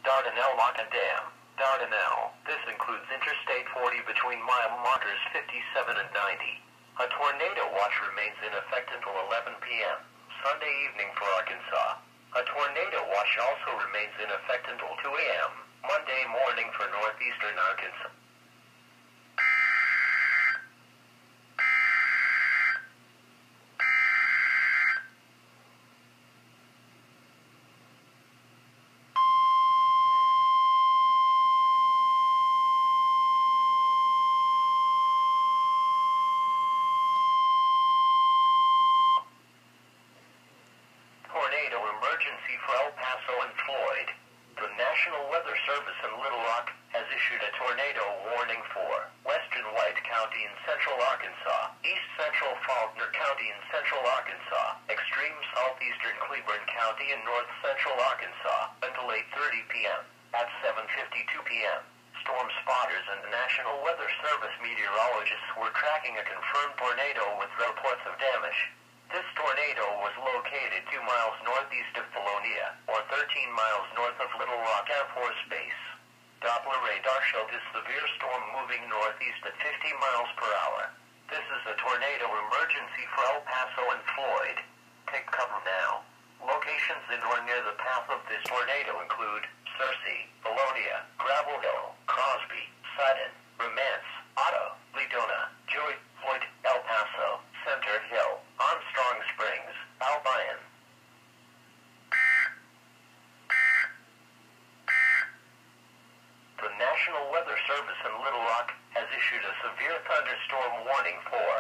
Dardanelle Macadam, Dardanelle. This includes Interstate 40 between mile markers 57 and 90. A tornado watch remains in effect until 11 p.m. Sunday evening for Arkansas. A tornado watch also remains in effect until 2 a.m. Monday morning for northeastern Arkansas. Tornado emergency for El Paso and Floyd. The National Weather Service in Little Rock has issued a tornado warning for western White County in central Arkansas, east central Faulkner County in central Arkansas, extreme southeastern CLEBURNE County in north central Arkansas until 8:30 p.m. At 7:52 p.m., storm spotters and National Weather Service meteorologists were tracking a confirmed tornado with reports of damage. This tornado was located 2 miles northeast of Vilonia, or 13 miles north of Little Rock Air Force Base. Doppler radar showed this severe storm moving northeast at 50 miles per hour. This is a tornado emergency for El Paso and Floyd. Take cover now. Locations in or near the path of this tornado include Searcy, Vilonia, Gravel Hill, Crosby, Sidon, Romance, Otto, Ledona, Joy, Floyd, El Paso, Center Hill, Armstrong Springs, Albion. The National Weather Service in Little Rock has issued a severe thunderstorm warning for